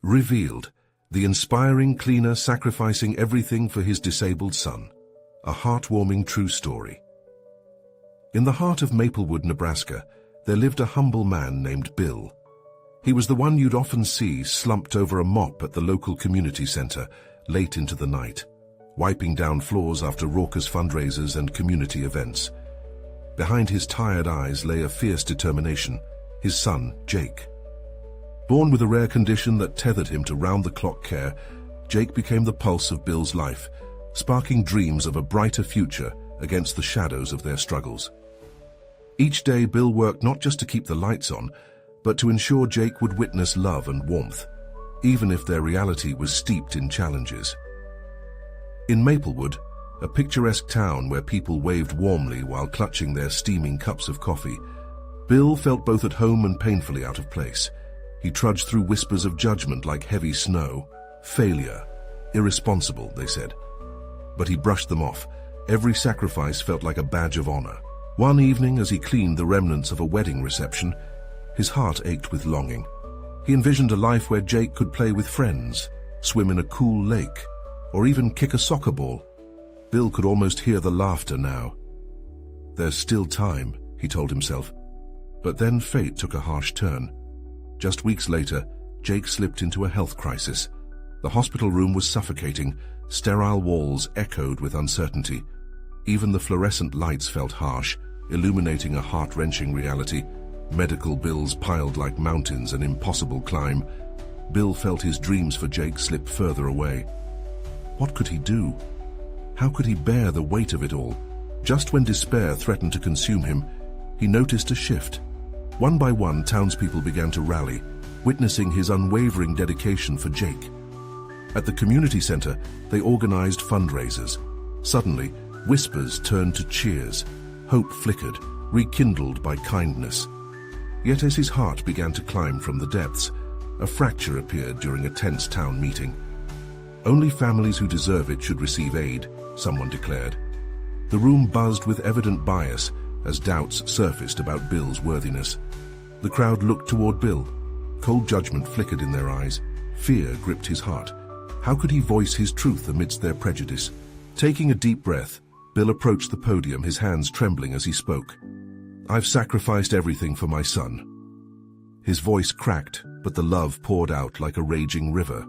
Revealed, the inspiring cleaner sacrificing everything for his disabled son. A heartwarming true story. In the heart of Maplewood, Nebraska, there lived a humble man named Bill. He was the one you'd often see slumped over a mop at the local community center late into the night, wiping down floors after raucous fundraisers and community events. Behind his tired eyes lay a fierce determination, his son, Jake. Born with a rare condition that tethered him to round-the-clock care, Jake became the pulse of Bill's life, sparking dreams of a brighter future against the shadows of their struggles. Each day, Bill worked not just to keep the lights on, but to ensure Jake would witness love and warmth, even if their reality was steeped in challenges. In Maplewood, a picturesque town where people waved warmly while clutching their steaming cups of coffee, Bill felt both at home and painfully out of place. He trudged through whispers of judgment like heavy snow. Failure. Irresponsible, they said. But he brushed them off. Every sacrifice felt like a badge of honor. One evening, as he cleaned the remnants of a wedding reception, his heart ached with longing. He envisioned a life where Jake could play with friends, swim in a cool lake, or even kick a soccer ball. Bill could almost hear the laughter now. There's still time, he told himself. But then fate took a harsh turn. Just weeks later, Jake slipped into a health crisis. The hospital room was suffocating. Sterile walls echoed with uncertainty. Even the fluorescent lights felt harsh, illuminating a heart-wrenching reality. Medical bills piled like mountains, an impossible climb. Bill felt his dreams for Jake slip further away. What could he do? How could he bear the weight of it all? Just when despair threatened to consume him, he noticed a shift. One by one, townspeople began to rally, witnessing his unwavering dedication for Jake. At the community center, they organized fundraisers. Suddenly, whispers turned to cheers. Hope flickered, rekindled by kindness. Yet as his heart began to climb from the depths, a fracture appeared during a tense town meeting. Only families who deserve it should receive aid, someone declared. The room buzzed with evident bias as doubts surfaced about Bill's worthiness. The crowd looked toward Bill. Cold judgment flickered in their eyes. Fear gripped his heart. How could he voice his truth amidst their prejudice? Taking a deep breath, Bill approached the podium, his hands trembling as he spoke. "I've sacrificed everything for my son." His voice cracked, but the love poured out like a raging river.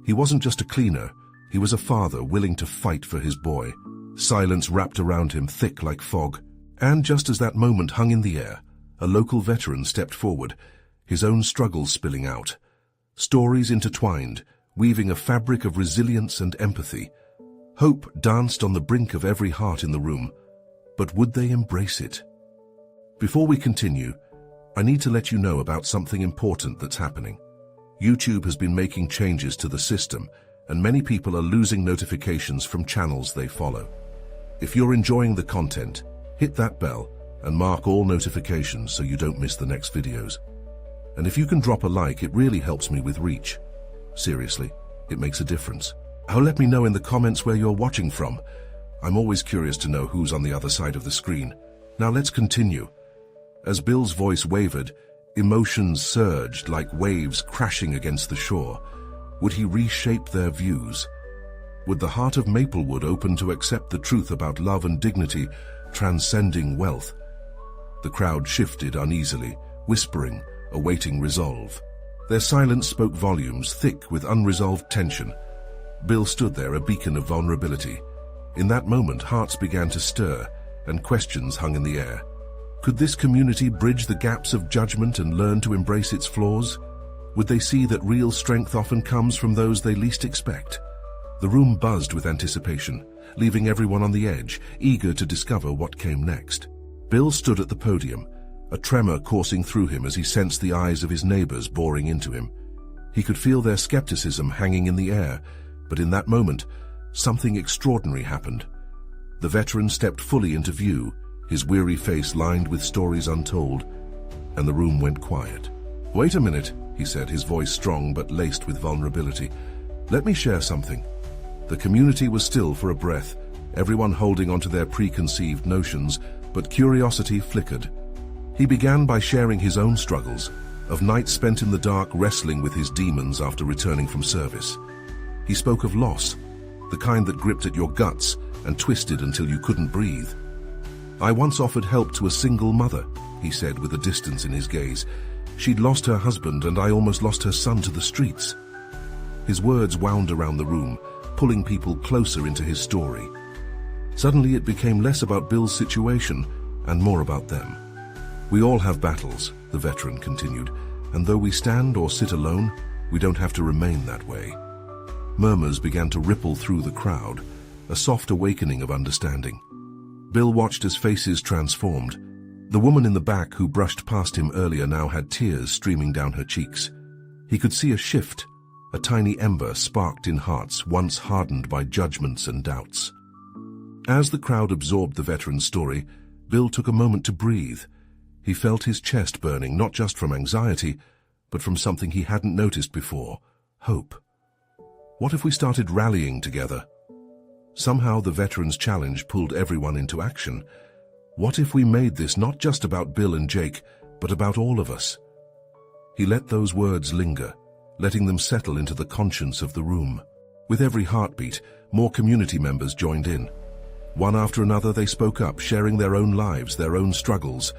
He wasn't just a cleaner, he was a father willing to fight for his boy. Silence wrapped around him, thick like fog. And just as that moment hung in the air, a local veteran stepped forward, his own struggles spilling out. Stories intertwined, weaving a fabric of resilience and empathy. Hope danced on the brink of every heart in the room. But would they embrace it? Before we continue, I need to let you know about something important that's happening. YouTube has been making changes to the system, and many people are losing notifications from channels they follow. If you're enjoying the content, hit that bell and mark all notifications so you don't miss the next videos. And if you can drop a like, it really helps me with reach. Seriously, it makes a difference. Oh, let me know in the comments where you're watching from. I'm always curious to know who's on the other side of the screen. Now let's continue. As Bill's voice wavered, emotions surged like waves crashing against the shore. Would he reshape their views? Would the heart of Maplewood open to accept the truth about love and dignity, transcending wealth? The crowd shifted uneasily, whispering, awaiting resolve. Their silence spoke volumes, thick with unresolved tension. Bill stood there, a beacon of vulnerability. In that moment, hearts began to stir, and questions hung in the air. Could this community bridge the gaps of judgment and learn to embrace its flaws? Would they see that real strength often comes from those they least expect? The room buzzed with anticipation, leaving everyone on the edge, eager to discover what came next. Bill stood at the podium, a tremor coursing through him as he sensed the eyes of his neighbors boring into him. He could feel their skepticism hanging in the air, but in that moment, something extraordinary happened. The veteran stepped fully into view, his weary face lined with stories untold, and the room went quiet. "Wait a minute," he said, his voice strong but laced with vulnerability. "Let me share something." The community was still for a breath, everyone holding onto their preconceived notions, but curiosity flickered. He began by sharing his own struggles, of nights spent in the dark wrestling with his demons after returning from service. He spoke of loss, the kind that gripped at your guts and twisted until you couldn't breathe. "I once offered help to a single mother," he said with a distance in his gaze. "She'd lost her husband and I almost lost her son to the streets." His words wound around the room, pulling people closer into his story. Suddenly it became less about Bill's situation and more about them. "We all have battles," the veteran continued, "and though we stand or sit alone, we don't have to remain that way." Murmurs began to ripple through the crowd, a soft awakening of understanding. Bill watched as faces transformed. The woman in the back who brushed past him earlier now had tears streaming down her cheeks. He could see a shift. A tiny ember sparked in hearts once hardened by judgments and doubts. As the crowd absorbed the veteran's story, Bill took a moment to breathe. He felt his chest burning, not just from anxiety, but from something he hadn't noticed before: hope. What if we started rallying together? Somehow the veteran's challenge pulled everyone into action. What if we made this not just about Bill and Jake, but about all of us? He let those words linger, letting them settle into the conscience of the room. With every heartbeat, more community members joined in. One after another they spoke up, sharing their own lives, their own struggles.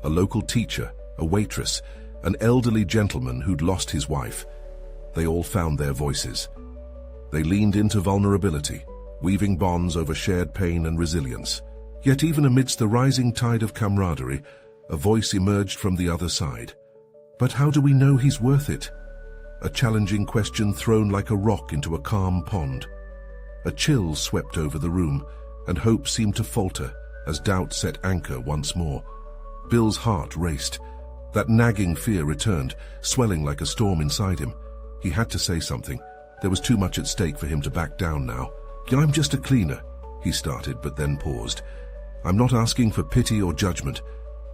A local teacher, a waitress, an elderly gentleman who'd lost his wife. They all found their voices. They leaned into vulnerability, weaving bonds over shared pain and resilience. Yet even amidst the rising tide of camaraderie, a voice emerged from the other side. "But how do we know he's worth it?" A challenging question thrown like a rock into a calm pond. A chill swept over the room, and hope seemed to falter as doubt set anchor once more. Bill's heart raced. That nagging fear returned, swelling like a storm inside him. He had to say something. There was too much at stake for him to back down now. "I'm just a cleaner," he started, but then paused. "I'm not asking for pity or judgment.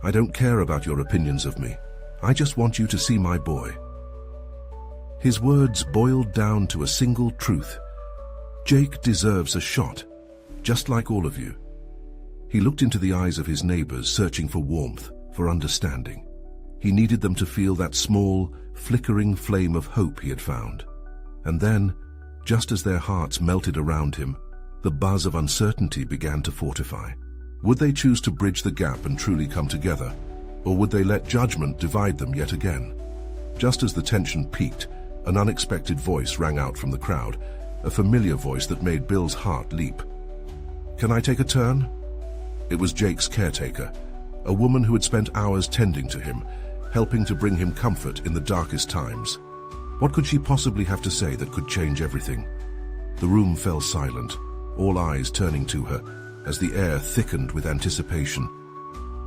I don't care about your opinions of me. I just want you to see my boy." His words boiled down to a single truth. Jake deserves a shot, just like all of you. He looked into the eyes of his neighbors, searching for warmth, for understanding. He needed them to feel that small, flickering flame of hope he had found. And then, just as their hearts melted around him, the buzz of uncertainty began to fortify. Would they choose to bridge the gap and truly come together, or would they let judgment divide them yet again? Just as the tension peaked, an unexpected voice rang out from the crowd, a familiar voice that made Bill's heart leap. "Can I take a turn?" It was Jake's caretaker, a woman who had spent hours tending to him, helping to bring him comfort in the darkest times. What could she possibly have to say that could change everything? The room fell silent, all eyes turning to her, as the air thickened with anticipation.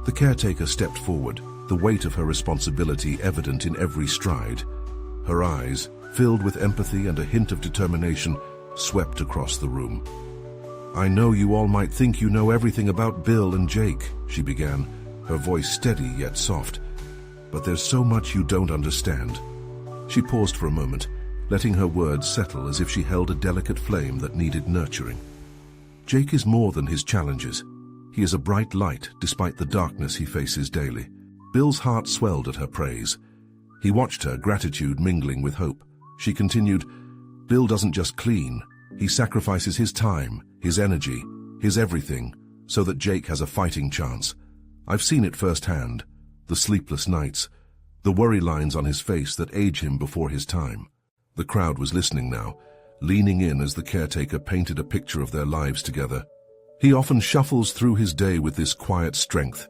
The caretaker stepped forward, the weight of her responsibility evident in every stride. Her eyes, filled with empathy and a hint of determination, swept across the room. "I know you all might think you know everything about Bill and Jake," she began, her voice steady yet soft. "But there's so much you don't understand." She paused for a moment, letting her words settle as if she held a delicate flame that needed nurturing. "Jake is more than his challenges. He is a bright light despite the darkness he faces daily." Bill's heart swelled at her praise. He watched her, gratitude mingling with hope. She continued, "Bill doesn't just clean. He sacrifices his time, his energy, his everything, so that Jake has a fighting chance. I've seen it firsthand. The sleepless nights, the worry lines on his face that age him before his time." The crowd was listening now, leaning in as the caretaker painted a picture of their lives together. "He often shuffles through his day with this quiet strength.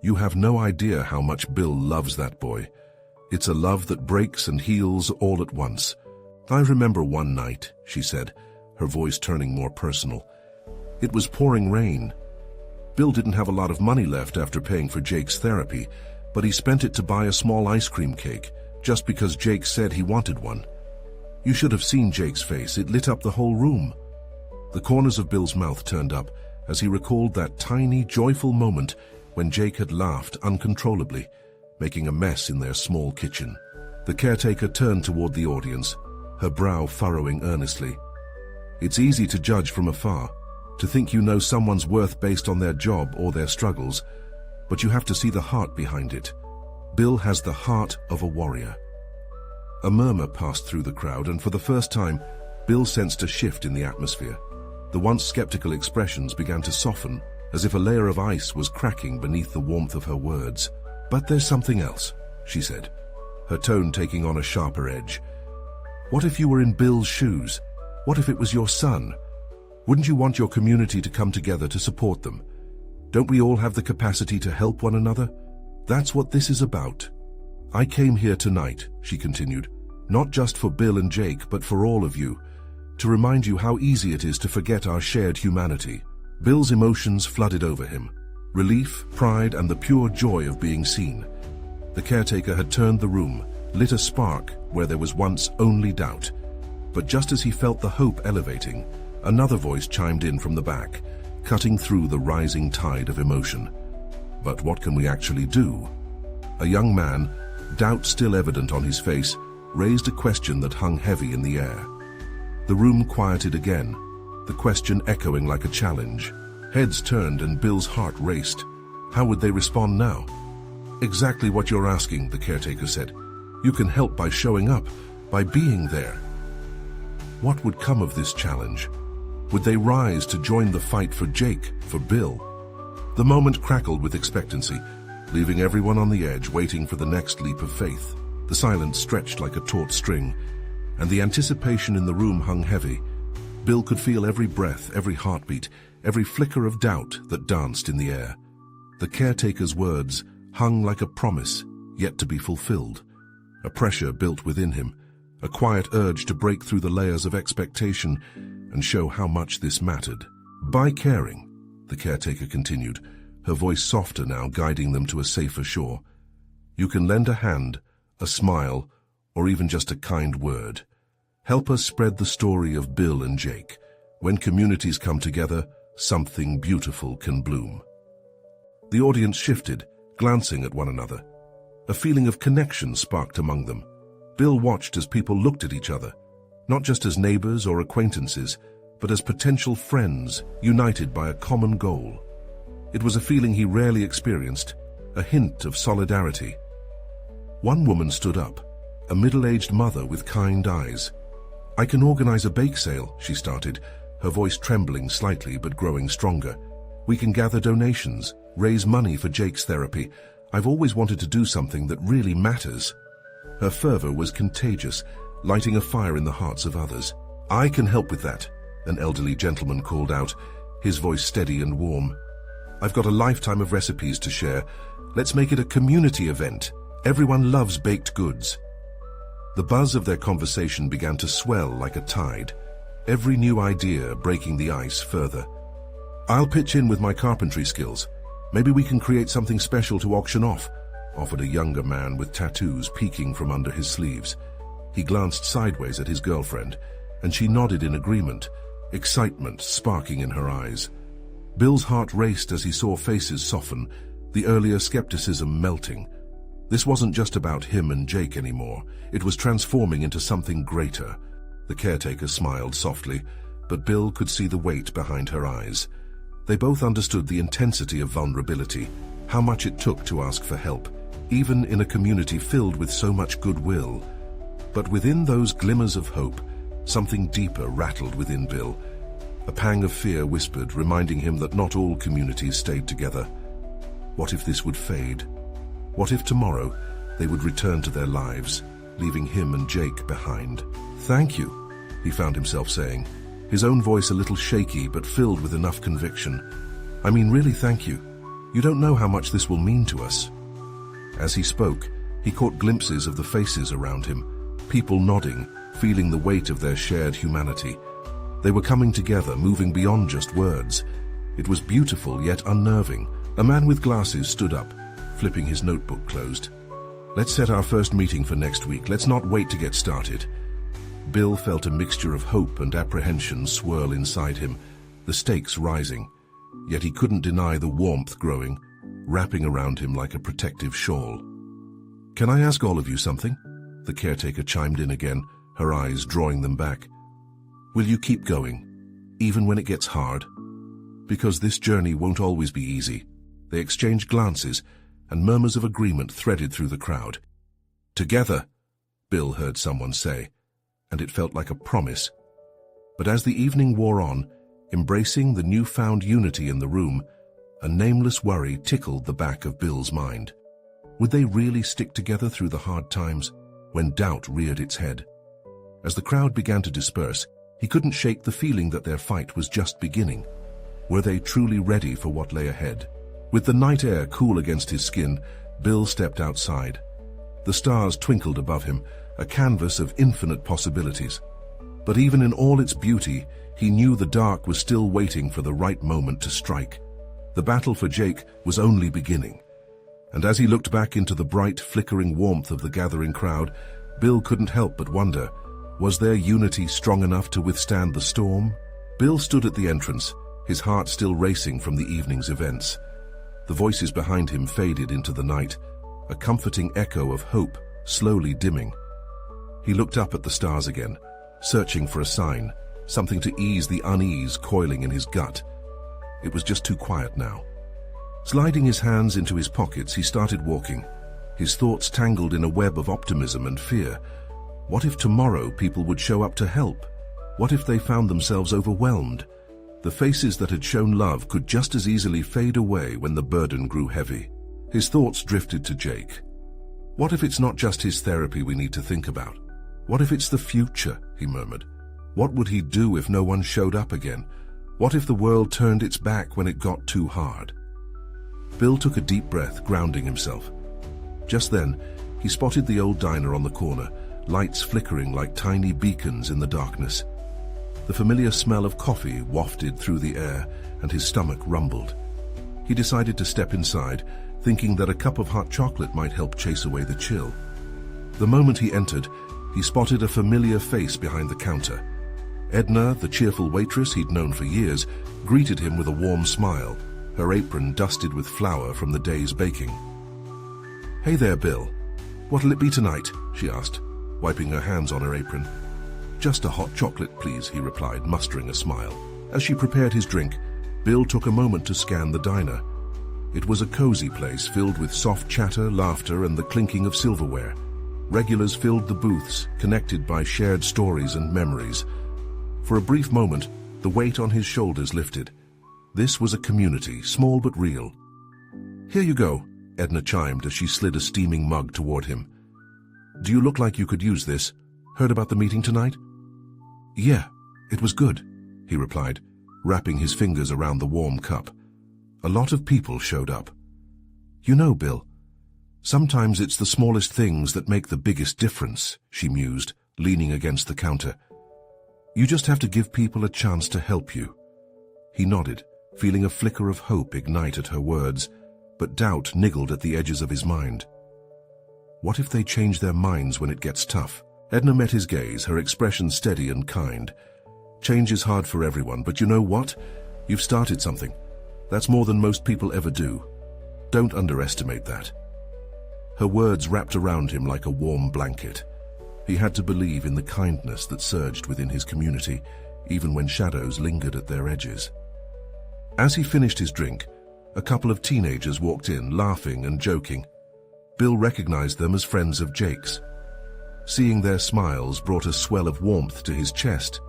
You have no idea how much Bill loves that boy. It's a love that breaks and heals all at once. I remember one night," she said, her voice turning more personal. "It was pouring rain. Bill didn't have a lot of money left after paying for Jake's therapy, but he spent it to buy a small ice cream cake, just because Jake said he wanted one. You should have seen Jake's face. It lit up the whole room." The corners of Bill's mouth turned up as he recalled that tiny, joyful moment when Jake had laughed uncontrollably, making a mess in their small kitchen. The caretaker turned toward the audience, her brow furrowing earnestly. "It's easy to judge from afar, to think you know someone's worth based on their job or their struggles, but you have to see the heart behind it. Bill has the heart of a warrior. A murmur passed through the crowd, and for the first time, Bill sensed a shift in the atmosphere. The once skeptical expressions began to soften, as if a layer of ice was cracking beneath the warmth of her words. "But there's something else," she said, her tone taking on a sharper edge. "What if you were in Bill's shoes? What if it was your son? Wouldn't you want your community to come together to support them? Don't we all have the capacity to help one another? That's what this is about. I came here tonight," she continued, "not just for Bill and Jake, but for all of you, to remind you how easy it is to forget our shared humanity." Bill's emotions flooded over him. Relief, pride, and the pure joy of being seen. The caretaker had turned the room, lit a spark where there was once only doubt. But just as he felt the hope elevating, another voice chimed in from the back, cutting through the rising tide of emotion. "But what can we actually do?" A young man, doubt still evident on his face, raised a question that hung heavy in the air. The room quieted again, the question echoing like a challenge. Heads turned and Bill's heart raced. How would they respond now? "Exactly what you're asking," the caretaker said. "You can help by showing up, by being there." What would come of this challenge? Would they rise to join the fight for Jake, for Bill? The moment crackled with expectancy, leaving everyone on the edge waiting for the next leap of faith. The silence stretched like a taut string, and the anticipation in the room hung heavy. Bill could feel every breath, every heartbeat, every flicker of doubt that danced in the air. The caretaker's words hung like a promise, yet to be fulfilled. A pressure built within him, a quiet urge to break through the layers of expectation and show how much this mattered. "By caring," the caretaker continued, her voice softer now, guiding them to a safer shore, "you can lend a hand, a smile, or even just a kind word. Help us spread the story of Bill and Jake. When communities come together, something beautiful can bloom." The audience shifted, glancing at one another. A feeling of connection sparked among them. Bill watched as people looked at each other, not just as neighbors or acquaintances, but as potential friends, united by a common goal. It was a feeling he rarely experienced, a hint of solidarity. One woman stood up, a middle-aged mother with kind eyes. "I can organize a bake sale," she started, her voice trembling slightly but growing stronger. "We can gather donations, raise money for Jake's therapy. I've always wanted to do something that really matters." Her fervor was contagious, lighting a fire in the hearts of others. "I can help with that," an elderly gentleman called out, his voice steady and warm. "I've got a lifetime of recipes to share. Let's make it a community event. Everyone loves baked goods." The buzz of their conversation began to swell like a tide, every new idea breaking the ice further. "I'll pitch in with my carpentry skills. Maybe we can create something special to auction off," offered a younger man with tattoos peeking from under his sleeves. He glanced sideways at his girlfriend, and she nodded in agreement, excitement sparking in her eyes. Bill's heart raced as he saw faces soften, the earlier skepticism melting. This wasn't just about him and Jake anymore. It was transforming into something greater. The caretaker smiled softly, but Bill could see the weight behind her eyes. They both understood the intensity of vulnerability, how much it took to ask for help, even in a community filled with so much goodwill. But within those glimmers of hope, something deeper rattled within Bill. A pang of fear whispered, reminding him that not all communities stayed together. What if this would fade? What if tomorrow they would return to their lives, leaving him and Jake behind? "Thank you," he found himself saying, his own voice a little shaky but filled with enough conviction. "I mean, really thank you. You don't know how much this will mean to us." As he spoke, he caught glimpses of the faces around him, people nodding, feeling the weight of their shared humanity. They were coming together, moving beyond just words. It was beautiful yet unnerving. A man with glasses stood up, flipping his notebook closed. "Let's set our first meeting for next week. Let's not wait to get started." Bill felt a mixture of hope and apprehension swirl inside him, the stakes rising. Yet he couldn't deny the warmth growing, wrapping around him like a protective shawl. "Can I ask all of you something?" The caretaker chimed in again, her eyes drawing them back. "Will you keep going, even when it gets hard? Because this journey won't always be easy." They exchanged glances, and murmurs of agreement threaded through the crowd. "Together," Bill heard someone say, and it felt like a promise. But as the evening wore on, embracing the newfound unity in the room, a nameless worry tickled the back of Bill's mind. Would they really stick together through the hard times, when doubt reared its head? As the crowd began to disperse, he couldn't shake the feeling that their fight was just beginning. Were they truly ready for what lay ahead? With the night air cool against his skin, Bill stepped outside. The stars twinkled above him, a canvas of infinite possibilities. But even in all its beauty, he knew the dark was still waiting for the right moment to strike. The battle for Jake was only beginning. And as he looked back into the bright, flickering warmth of the gathering crowd, Bill couldn't help but wonder, was their unity strong enough to withstand the storm? Bill stood at the entrance, his heart still racing from the evening's events. The voices behind him faded into the night, a comforting echo of hope slowly dimming. He looked up at the stars again, searching for a sign, something to ease the unease coiling in his gut. It was just too quiet now. Sliding his hands into his pockets, he started walking, his thoughts tangled in a web of optimism and fear. What if tomorrow people would show up to help? What if they found themselves overwhelmed? The faces that had shown love could just as easily fade away when the burden grew heavy. His thoughts drifted to Jake. What if it's not just his therapy we need to think about? What if it's the future, he murmured. What would he do if no one showed up again? What if the world turned its back when it got too hard? Bill took a deep breath, grounding himself. Just then, he spotted the old diner on the corner, lights flickering like tiny beacons in the darkness. The familiar smell of coffee wafted through the air, and his stomach rumbled. He decided to step inside, thinking that a cup of hot chocolate might help chase away the chill. The moment he entered, he spotted a familiar face behind the counter. Edna, the cheerful waitress he'd known for years, greeted him with a warm smile, her apron dusted with flour from the day's baking. "Hey there, Bill. What'll it be tonight?" she asked, wiping her hands on her apron. "Just a hot chocolate, please," he replied, mustering a smile. As she prepared his drink, Bill took a moment to scan the diner. It was a cozy place filled with soft chatter, laughter, and the clinking of silverware. Regulars filled the booths, connected by shared stories and memories. For a brief moment, the weight on his shoulders lifted. This was a community, small but real. "Here you go," Edna chimed as she slid a steaming mug toward him. "Do you look like you could use this? Heard about the meeting tonight?" "Yeah, it was good," he replied, wrapping his fingers around the warm cup. "A lot of people showed up." "You know, Bill, sometimes it's the smallest things that make the biggest difference," she mused, leaning against the counter. "You just have to give people a chance to help you." He nodded, feeling a flicker of hope ignite at her words, but doubt niggled at the edges of his mind. What if they change their minds when it gets tough? Edna met his gaze, her expression steady and kind. "Change is hard for everyone, but you know what? You've started something. That's more than most people ever do. Don't underestimate that." Her words wrapped around him like a warm blanket. He had to believe in the kindness that surged within his community, even when shadows lingered at their edges. As he finished his drink, a couple of teenagers walked in, laughing and joking. Bill recognized them as friends of Jake's. Seeing their smiles brought a swell of warmth to his chest.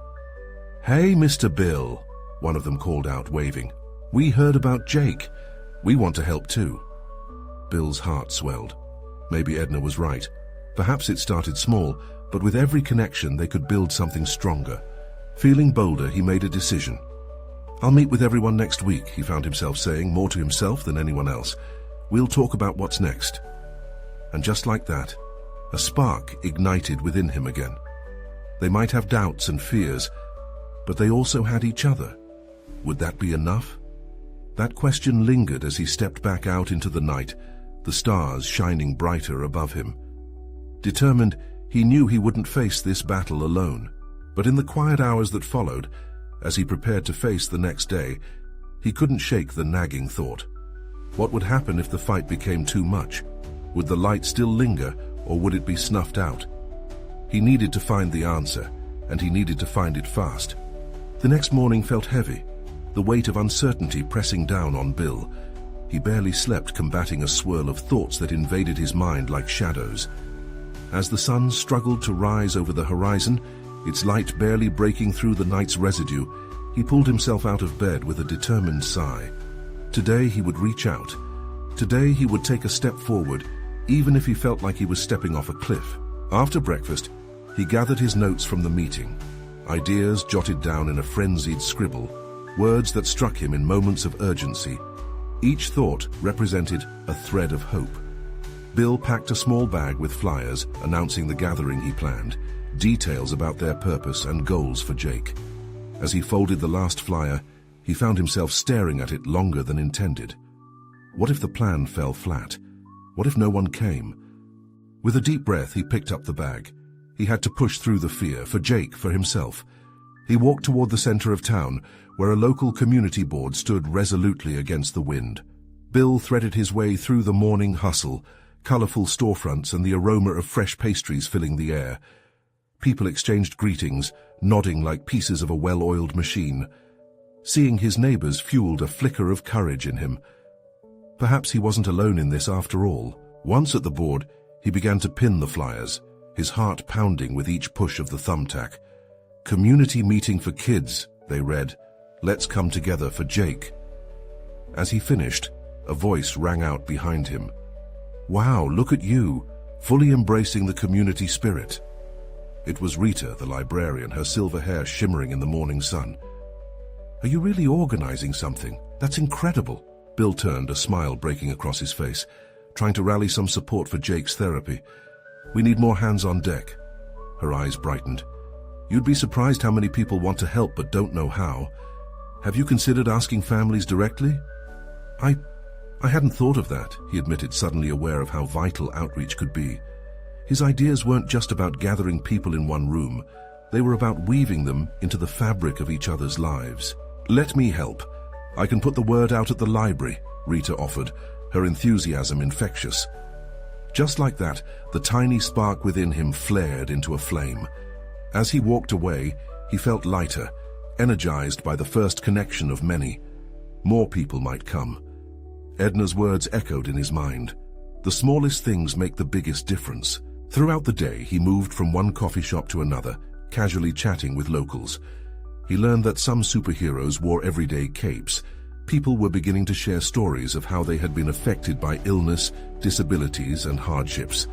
"Hey, Mr. Bill," one of them called out, waving. "We heard about Jake. We want to help too." Bill's heart swelled. Maybe Edna was right. Perhaps it started small, but with every connection they could build something stronger. Feeling bolder, he made a decision. "I'll meet with everyone next week," he found himself saying, more to himself than anyone else. "We'll talk about what's next." And just like that, a spark ignited within him again. They might have doubts and fears, but they also had each other. Would that be enough? That question lingered as he stepped back out into the night, the stars shining brighter above him. Determined, he knew he wouldn't face this battle alone. But in the quiet hours that followed, as he prepared to face the next day, he couldn't shake the nagging thought. What would happen if the fight became too much? Would the light still linger, or would it be snuffed out? He needed to find the answer, and he needed to find it fast. The next morning felt heavy, the weight of uncertainty pressing down on Bill. He barely slept, combating a swirl of thoughts that invaded his mind like shadows. As the sun struggled to rise over the horizon, its light barely breaking through the night's residue, he pulled himself out of bed with a determined sigh. Today he would reach out. Today he would take a step forward, even if he felt like he was stepping off a cliff. After breakfast, he gathered his notes from the meeting, ideas jotted down in a frenzied scribble, words that struck him in moments of urgency. Each thought represented a thread of hope. Bill packed a small bag with flyers announcing the gathering he planned, details about their purpose and goals for Jake. As he folded the last flyer, he found himself staring at it longer than intended. What if the plan fell flat? What if no one came? With a deep breath, he picked up the bag. He had to push through the fear, for Jake, for himself. He walked toward the center of town, where a local community board stood resolutely against the wind. Bill threaded his way through the morning hustle, colorful storefronts and the aroma of fresh pastries filling the air. People exchanged greetings, nodding like pieces of a well-oiled machine. Seeing his neighbors fueled a flicker of courage in him. Perhaps he wasn't alone in this after all. Once at the board, he began to pin the flyers, his heart pounding with each push of the thumbtack. "Community meeting for kids," they read. "Let's come together for Jake." As he finished, a voice rang out behind him. "Wow, look at you, fully embracing the community spirit." It was Rita, the librarian, her silver hair shimmering in the morning sun. "Are you really organizing something? That's incredible." Bill turned, a smile breaking across his face, trying to rally some support for Jake's therapy. "We need more hands on deck." Her eyes brightened. "You'd be surprised how many people want to help but don't know how. Have you considered asking families directly?" I hadn't thought of that," he admitted, suddenly aware of how vital outreach could be. His ideas weren't just about gathering people in one room. They were about weaving them into the fabric of each other's lives. "Let me help. I can put the word out at the library," Rita offered, her enthusiasm infectious. Just like that, the tiny spark within him flared into a flame. As he walked away, he felt lighter, energized by the first connection of many. More people might come. Edna's words echoed in his mind. The smallest things make the biggest difference. Throughout the day, he moved from one coffee shop to another, casually chatting with locals. He learned that some superheroes wore everyday capes. People were beginning to share stories of how they had been affected by illness, disabilities, and hardships.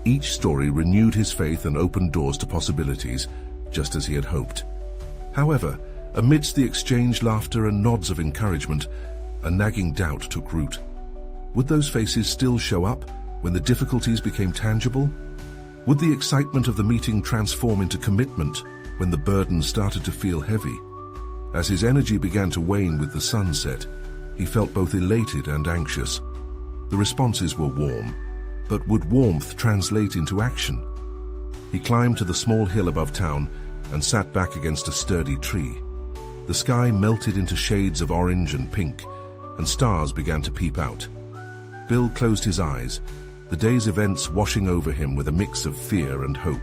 Each story renewed his faith and opened doors to possibilities, just as he had hoped. However, amidst the exchanged laughter and nods of encouragement, a nagging doubt took root. Would those faces still show up when the difficulties became tangible? Would the excitement of the meeting transform into commitment when the burden started to feel heavy? As his energy began to wane with the sunset, he felt both elated and anxious. The responses were warm, but would warmth translate into action? He climbed to the small hill above town and sat back against a sturdy tree. The sky melted into shades of orange and pink, and stars began to peep out. Bill closed his eyes, the day's events washing over him with a mix of fear and hope.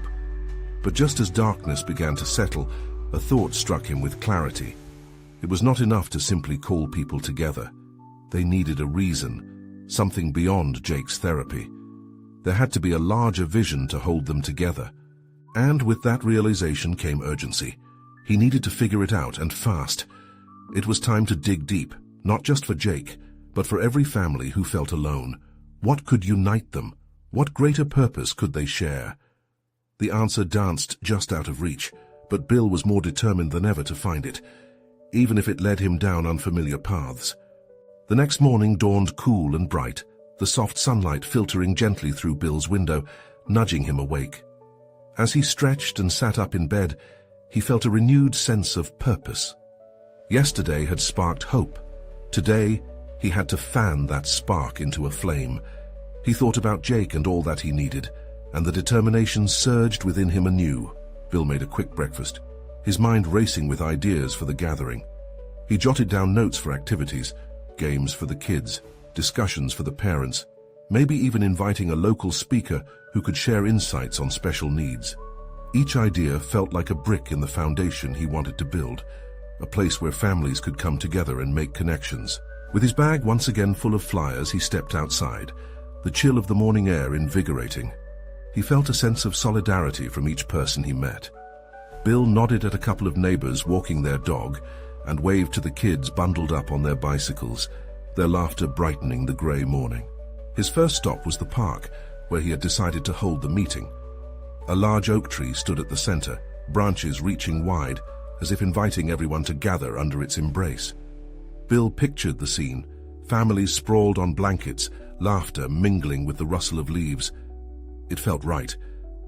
But just as darkness began to settle, a thought struck him with clarity. It was not enough to simply call people together. They needed a reason, something beyond Jake's therapy. There had to be a larger vision to hold them together. And with that realization came urgency. He needed to figure it out, and fast. It was time to dig deep, not just for Jake, but for every family who felt alone. What could unite them? What greater purpose could they share? The answer danced just out of reach, but Bill was more determined than ever to find it, even if it led him down unfamiliar paths. The next morning dawned cool and bright, the soft sunlight filtering gently through Bill's window, nudging him awake. As he stretched and sat up in bed, he felt a renewed sense of purpose. Yesterday had sparked hope. Today, he had to fan that spark into a flame. He thought about Jake and all that he needed, and the determination surged within him anew. Bill made a quick breakfast, his mind racing with ideas for the gathering. He jotted down notes for activities, games for the kids, discussions for the parents, maybe even inviting a local speaker who could share insights on special needs. Each idea felt like a brick in the foundation he wanted to build, a place where families could come together and make connections. With his bag once again full of flyers, he stepped outside, the chill of the morning air invigorating. He felt a sense of solidarity from each person he met. Bill nodded at a couple of neighbors walking their dog and waved to the kids bundled up on their bicycles, their laughter brightening the grey morning. His first stop was the park, where he had decided to hold the meeting. A large oak tree stood at the center, branches reaching wide, as if inviting everyone to gather under its embrace. Bill pictured the scene, families sprawled on blankets, laughter mingling with the rustle of leaves. It felt right.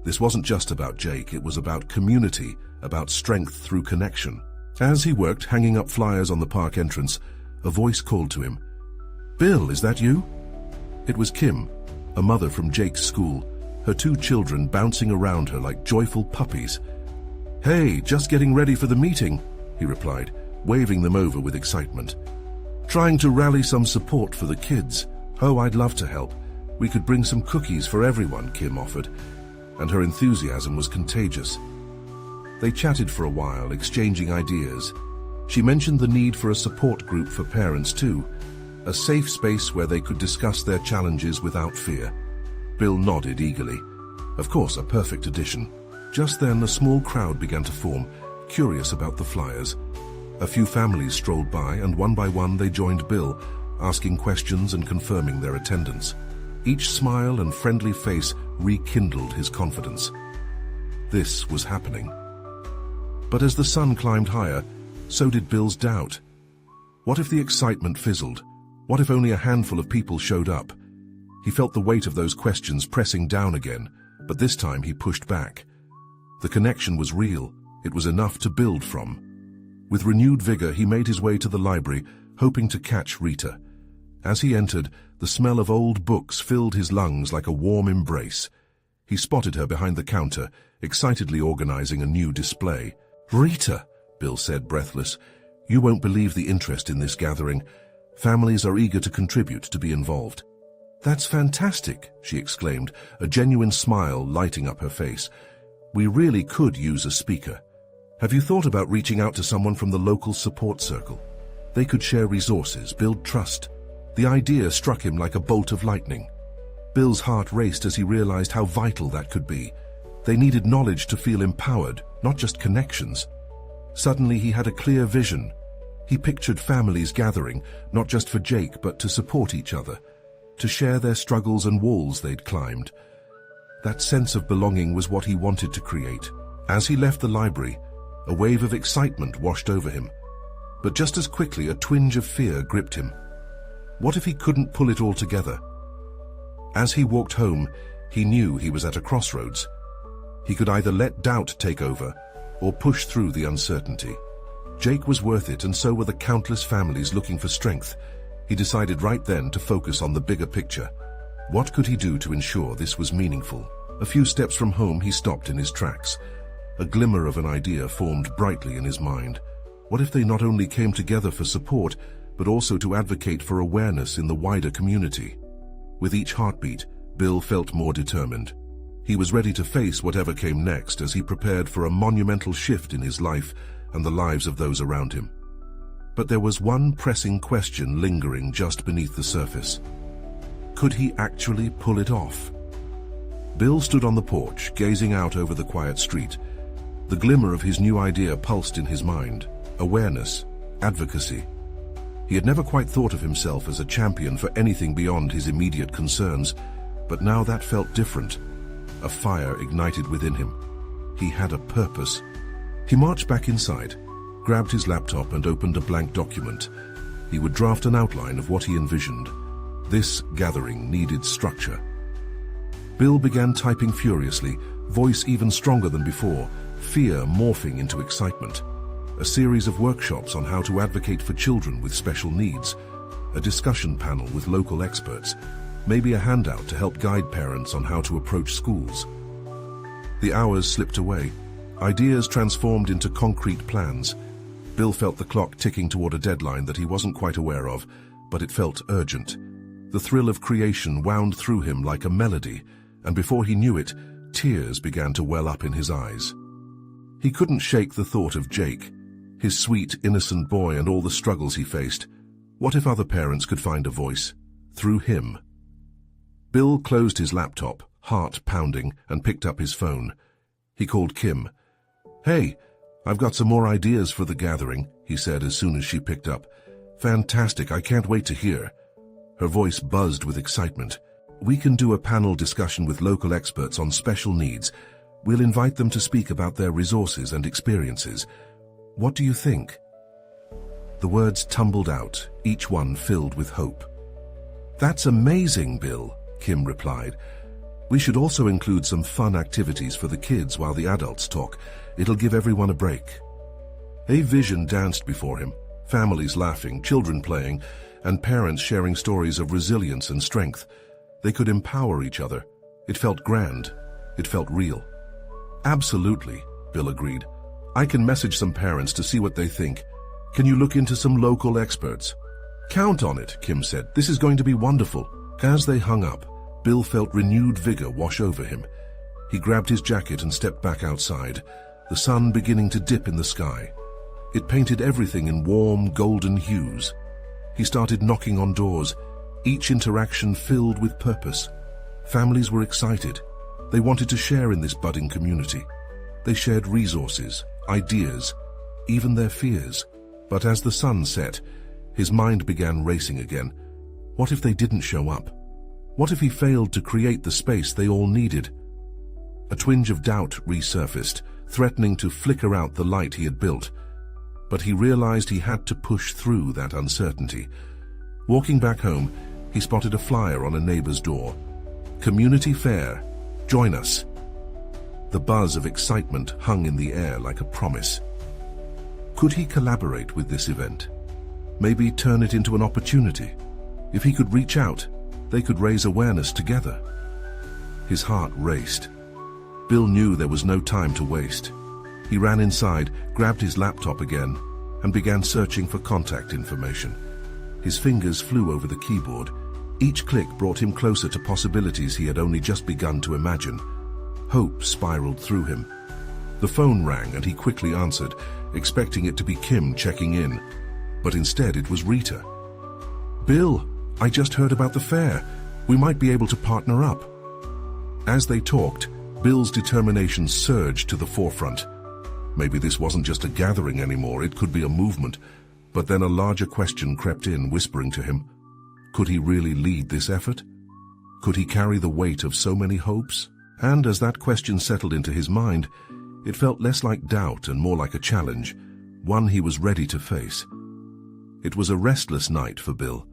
This wasn't just about Jake, it was about community, about strength through connection. As he worked, hanging up flyers on the park entrance, a voice called to him. "Bill, is that you?" It was Kim, a mother from Jake's school, her 2 children bouncing around her like joyful puppies. "Hey, just getting ready for the meeting," he replied, waving them over with excitement. "Trying to rally some support for the kids. Oh, I'd love to help. We could bring some cookies for everyone," Kim offered, and her enthusiasm was contagious. They chatted for a while, exchanging ideas. She mentioned the need for a support group for parents too, a safe space where they could discuss their challenges without fear. Bill nodded eagerly. Of course, a perfect addition. Just then, a small crowd began to form, curious about the flyers. A few families strolled by, and one by one they joined Bill, asking questions and confirming their attendance. Each smile and friendly face rekindled his confidence. This was happening. But as the sun climbed higher, so did Bill's doubt. What if the excitement fizzled? What if only a handful of people showed up? He felt the weight of those questions pressing down again, but this time he pushed back. The connection was real. It was enough to build from. With renewed vigor, he made his way to the library, hoping to catch Rita. As he entered, the smell of old books filled his lungs like a warm embrace. He spotted her behind the counter, excitedly organizing a new display. "Rita," Bill said, breathless, "you won't believe the interest in this gathering. Families are eager to contribute, to be involved." "That's fantastic," she exclaimed, a genuine smile lighting up her face. "We really could use a speaker. Have you thought about reaching out to someone from the local support circle? They could share resources, build trust." The idea struck him like a bolt of lightning. Bill's heart raced as he realized how vital that could be. They needed knowledge to feel empowered, not just connections. Suddenly he had a clear vision. He pictured families gathering, not just for Jake, but to support each other, to share their struggles and walls they'd climbed. That sense of belonging was what he wanted to create. As he left the library, a wave of excitement washed over him. But just as quickly, a twinge of fear gripped him. What if he couldn't pull it all together? As he walked home, he knew he was at a crossroads. He could either let doubt take over or push through the uncertainty. Jake was worth it, and so were the countless families looking for strength. He decided right then to focus on the bigger picture. What could he do to ensure this was meaningful? A few steps from home, he stopped in his tracks. A glimmer of an idea formed brightly in his mind. What if they not only came together for support, but also to advocate for awareness in the wider community? With each heartbeat, Bill felt more determined. He was ready to face whatever came next as he prepared for a monumental shift in his life and the lives of those around him. But there was one pressing question lingering just beneath the surface. Could he actually pull it off? Bill stood on the porch, gazing out over the quiet street. The glimmer of his new idea pulsed in his mind. Awareness, advocacy. He had never quite thought of himself as a champion for anything beyond his immediate concerns, but now that felt different. A fire ignited within him. He had a purpose. He marched back inside, grabbed his laptop and opened a blank document. He would draft an outline of what he envisioned. This gathering needed structure. Bill began typing furiously, voice even stronger than before, fear morphing into excitement. A series of workshops on how to advocate for children with special needs, a discussion panel with local experts, maybe a handout to help guide parents on how to approach schools. The hours slipped away. Ideas transformed into concrete plans. Bill felt the clock ticking toward a deadline that he wasn't quite aware of, but it felt urgent. The thrill of creation wound through him like a melody, and before he knew it, tears began to well up in his eyes. He couldn't shake the thought of Jake, his sweet, innocent boy and all the struggles he faced. What if other parents could find a voice? Through him. Bill closed his laptop, heart pounding, and picked up his phone. He called Kim. "Hey, I've got some more ideas for the gathering," he said as soon as she picked up. "Fantastic, I can't wait to hear." Her voice buzzed with excitement. "We can do a panel discussion with local experts on special needs. We'll invite them to speak about their resources and experiences. What do you think?" The words tumbled out, each one filled with hope. "That's amazing, Bill," Kim replied. "We should also include some fun activities for the kids while the adults talk. It'll give everyone a break." A vision danced before him, families laughing, children playing, and parents sharing stories of resilience and strength. They could empower each other. It felt grand. It felt real. "Absolutely," Bill agreed. "I can message some parents to see what they think. Can you look into some local experts?" "Count on it," Kim said. "This is going to be wonderful." As they hung up, Bill felt renewed vigor wash over him. He grabbed his jacket and stepped back outside, the sun beginning to dip in the sky. It painted everything in warm, golden hues. He started knocking on doors, each interaction filled with purpose. Families were excited. They wanted to share in this budding community. They shared resources, ideas, even their fears. But as the sun set, his mind began racing again. What if they didn't show up? What if he failed to create the space they all needed? A twinge of doubt resurfaced, threatening to flicker out the light he had built. But he realized he had to push through that uncertainty. Walking back home, he spotted a flyer on a neighbor's door. "Community Fair. Join us." The buzz of excitement hung in the air like a promise. Could he collaborate with this event? Maybe turn it into an opportunity? If he could reach out, they could raise awareness together. His heart raced. Bill knew there was no time to waste. He ran inside, grabbed his laptop again, and began searching for contact information. His fingers flew over the keyboard. Each click brought him closer to possibilities he had only just begun to imagine. Hope spiraled through him. The phone rang and he quickly answered, expecting it to be Kim checking in. But instead it was Rita. "Bill, I just heard about the fair. We might be able to partner up." As they talked, Bill's determination surged to the forefront. Maybe this wasn't just a gathering anymore, it could be a movement. But then a larger question crept in, whispering to him. Could he really lead this effort? Could he carry the weight of so many hopes? And as that question settled into his mind, it felt less like doubt and more like a challenge, one he was ready to face. It was a restless night for Bill.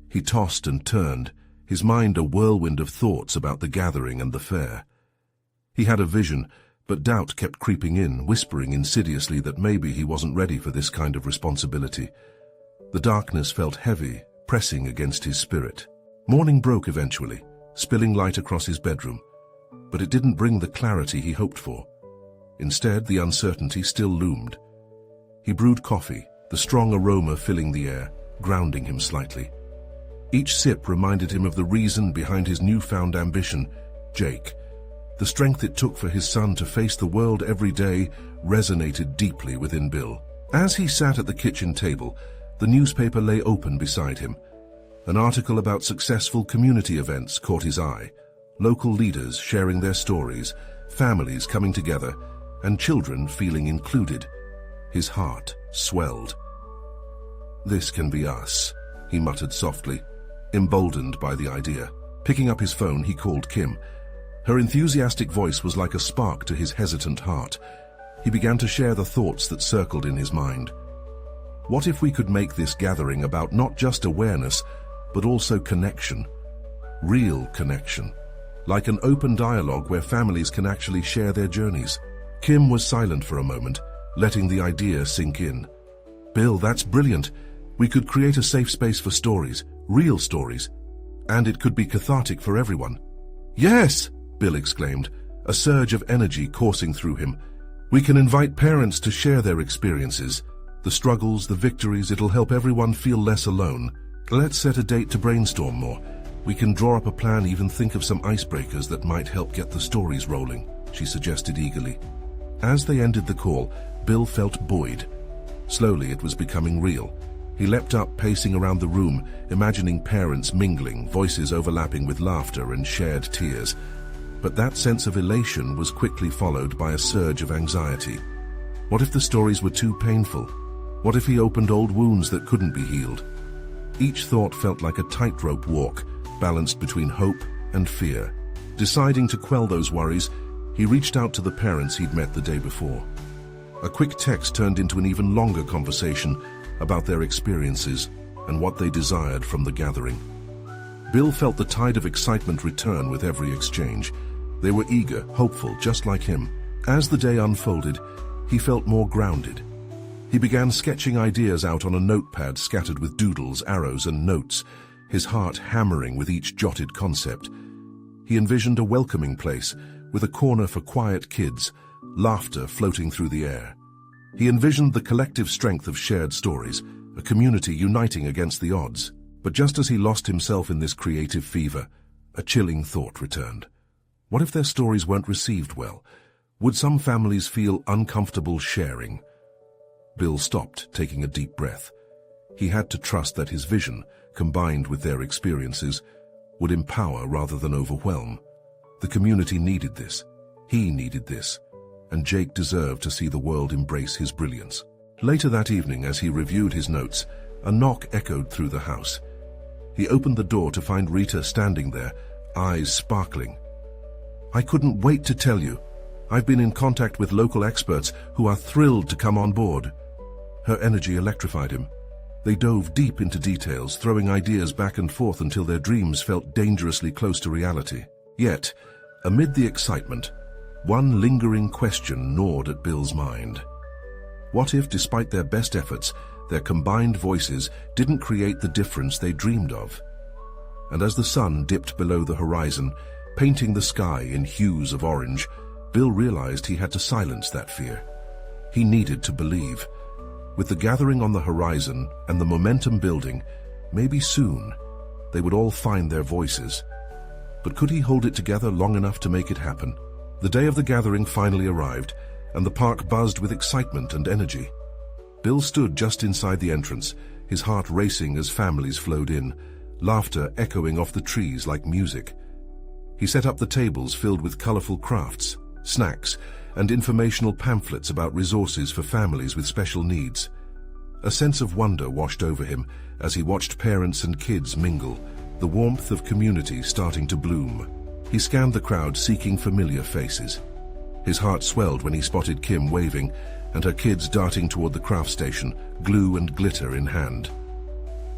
He tossed and turned, his mind a whirlwind of thoughts about the gathering and the fair. He had a vision, but doubt kept creeping in, whispering insidiously that maybe he wasn't ready for this kind of responsibility. The darkness felt heavy, pressing against his spirit. Morning broke eventually, spilling light across his bedroom, but it didn't bring the clarity he hoped for. Instead, the uncertainty still loomed. He brewed coffee, the strong aroma filling the air, grounding him slightly. Each sip reminded him of the reason behind his newfound ambition, Jake. The strength it took for his son to face the world every day resonated deeply within Bill. As he sat at the kitchen table, the newspaper lay open beside him. An article about successful community events caught his eye. Local leaders sharing their stories, families coming together, and children feeling included. His heart swelled. "This can be us," he muttered softly, emboldened by the idea. Picking up his phone, he called Kim. Her enthusiastic voice was like a spark to his hesitant heart. He began to share the thoughts that circled in his mind. What if we could make this gathering about not just awareness, but also connection? Real connection. Like an open dialogue where families can actually share their journeys. Kim was silent for a moment, letting the idea sink in. "Bill, that's brilliant. We could create a safe space for stories, real stories, and it could be cathartic for everyone." "Yes!" Bill exclaimed, a surge of energy coursing through him. "We can invite parents to share their experiences, the struggles, the victories. It'll help everyone feel less alone. Let's set a date to brainstorm more. We can draw up a plan, even think of some icebreakers that might help get the stories rolling," she suggested eagerly. As they ended the call, Bill felt buoyed. Slowly it was becoming real. He leapt up, pacing around the room, imagining parents mingling, voices overlapping with laughter and shared tears. But that sense of elation was quickly followed by a surge of anxiety. What if the stories were too painful? What if he opened old wounds that couldn't be healed? Each thought felt like a tightrope walk, balanced between hope and fear. Deciding to quell those worries, he reached out to the parents he'd met the day before. A quick text turned into an even longer conversation about their experiences and what they desired from the gathering. Bill felt the tide of excitement return with every exchange. They were eager, hopeful, just like him. As the day unfolded, he felt more grounded. He began sketching ideas out on a notepad scattered with doodles, arrows, and notes, his heart hammering with each jotted concept. He envisioned a welcoming place, with a corner for quiet kids, laughter floating through the air. He envisioned the collective strength of shared stories, a community uniting against the odds. But just as he lost himself in this creative fever, a chilling thought returned. What if their stories weren't received well? Would some families feel uncomfortable sharing? Bill stopped, taking a deep breath. He had to trust that his vision, combined with their experiences, would empower rather than overwhelm. The community needed this. He needed this. And Jake deserved to see the world embrace his brilliance. Later that evening, as he reviewed his notes, a knock echoed through the house. He opened the door to find Rita standing there, eyes sparkling. "I couldn't wait to tell you. I've been in contact with local experts who are thrilled to come on board." Her energy electrified him. They dove deep into details, throwing ideas back and forth until their dreams felt dangerously close to reality. Yet, amid the excitement, one lingering question gnawed at Bill's mind. What if, despite their best efforts, their combined voices didn't create the difference they dreamed of? And as the sun dipped below the horizon, painting the sky in hues of orange, Bill realized he had to silence that fear. He needed to believe. With the gathering on the horizon and the momentum building, maybe soon they would all find their voices. But could he hold it together long enough to make it happen? The day of the gathering finally arrived, and the park buzzed with excitement and energy. Bill stood just inside the entrance, his heart racing as families flowed in, laughter echoing off the trees like music. He set up the tables filled with colorful crafts, snacks, and informational pamphlets about resources for families with special needs. A sense of wonder washed over him as he watched parents and kids mingle, the warmth of community starting to bloom. He scanned the crowd, seeking familiar faces. His heart swelled when he spotted Kim waving and her kids darting toward the craft station, glue and glitter in hand.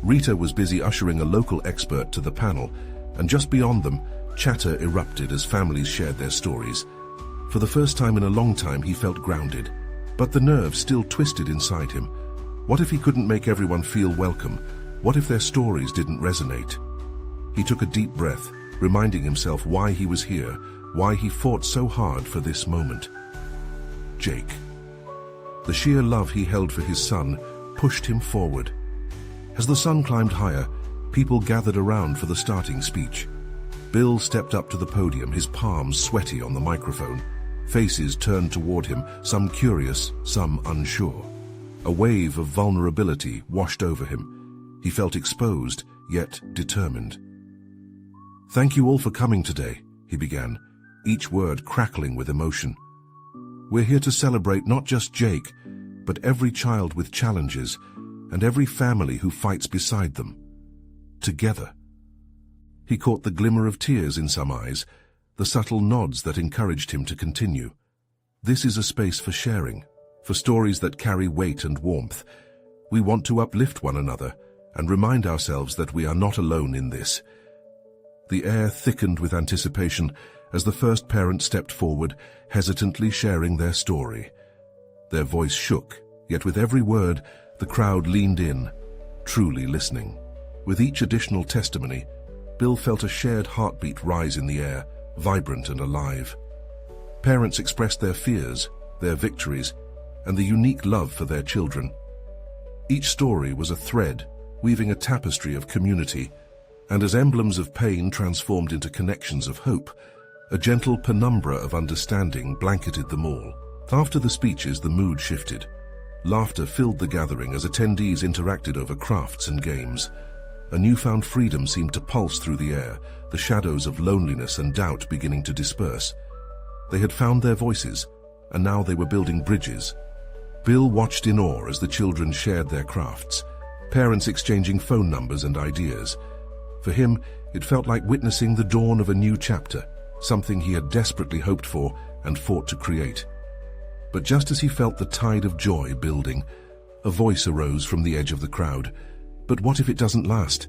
Rita was busy ushering a local expert to the panel, and just beyond them, chatter erupted as families shared their stories. For the first time in a long time, he felt grounded, but the nerves still twisted inside him. What if he couldn't make everyone feel welcome? What if their stories didn't resonate? He took a deep breath, reminding himself why he was here, why he fought so hard for this moment. Jake. The sheer love he held for his son pushed him forward. As the sun climbed higher, people gathered around for the starting speech. Bill stepped up to the podium, his palms sweaty on the microphone. Faces turned toward him, some curious, some unsure. A wave of vulnerability washed over him. He felt exposed, yet determined. "Thank you all for coming today," he began, each word crackling with emotion. "We're here to celebrate not just Jake, but every child with challenges and every family who fights beside them. Together." He caught the glimmer of tears in some eyes, the subtle nods that encouraged him to continue. This is a space for sharing, for stories that carry weight and warmth. We want to uplift one another and remind ourselves that we are not alone in this. The air thickened with anticipation as the first parent stepped forward, hesitantly sharing their story. Their voice shook, yet with every word, the crowd leaned in, truly listening. With each additional testimony, Bill felt a shared heartbeat rise in the air, vibrant and alive. Parents expressed their fears, their victories, and the unique love for their children. Each story was a thread, weaving a tapestry of community, and as emblems of pain transformed into connections of hope, a gentle penumbra of understanding blanketed them all. After the speeches, the mood shifted. Laughter filled the gathering as attendees interacted over crafts and games. A newfound freedom seemed to pulse through the air, the shadows of loneliness and doubt beginning to disperse. They had found their voices, and now they were building bridges. Bill watched in awe as the children shared their crafts, parents exchanging phone numbers and ideas. For him, it felt like witnessing the dawn of a new chapter, something he had desperately hoped for and fought to create. But just as he felt the tide of joy building, a voice arose from the edge of the crowd. But what if it doesn't last?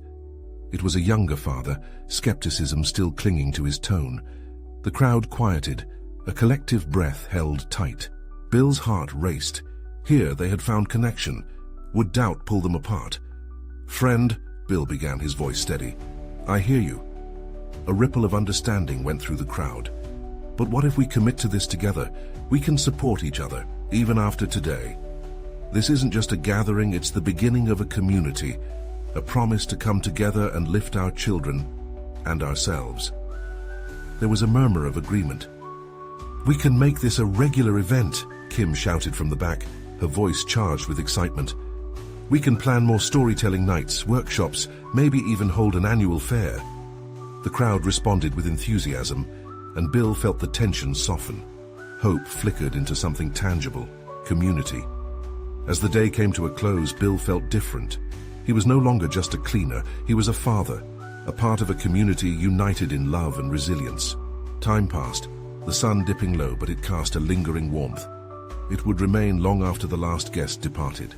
It was a younger father, skepticism still clinging to his tone. The crowd quieted, a collective breath held tight. Bill's heart raced. Here they had found connection. Would doubt pull them apart? "Friend," Bill began, his voice steady, "I hear you." A ripple of understanding went through the crowd. "But what if we commit to this together? We can support each other, even after today. This isn't just a gathering, it's the beginning of a community, a promise to come together and lift our children and ourselves." There was a murmur of agreement. "We can make this a regular event," Kim shouted from the back, her voice charged with excitement. "We can plan more storytelling nights, workshops, maybe even hold an annual fair." The crowd responded with enthusiasm, and Bill felt the tension soften. Hope flickered into something tangible: community. As the day came to a close, Bill felt different. He was no longer just a cleaner, he was a father, a part of a community united in love and resilience. Time passed, the sun dipping low, but it cast a lingering warmth. It would remain long after the last guest departed.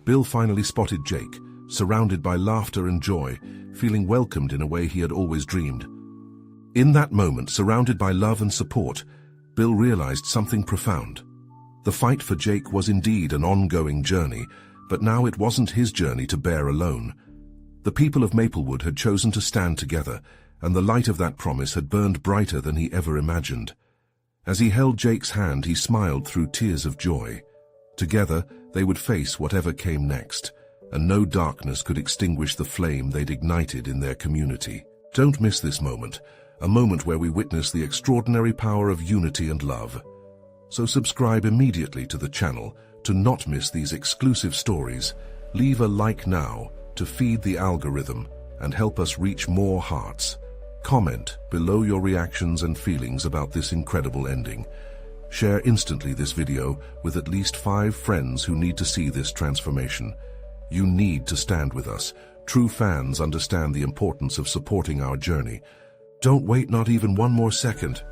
Bill finally spotted Jake, surrounded by laughter and joy, feeling welcomed in a way he had always dreamed. In that moment, surrounded by love and support, Bill realized something profound. The fight for Jake was indeed an ongoing journey, but now it wasn't his journey to bear alone. The people of Maplewood had chosen to stand together, and the light of that promise had burned brighter than he ever imagined. As he held Jake's hand, he smiled through tears of joy. Together, they would face whatever came next, and no darkness could extinguish the flame they'd ignited in their community. Don't miss this moment, a moment where we witness the extraordinary power of unity and love. So subscribe immediately to the channel to not miss these exclusive stories. Leave a like now to feed the algorithm and help us reach more hearts. Comment below your reactions and feelings about this incredible ending. Share instantly this video with at least 5 friends who need to see this transformation. You need to stand with us. True fans understand the importance of supporting our journey. Don't wait not even one more second.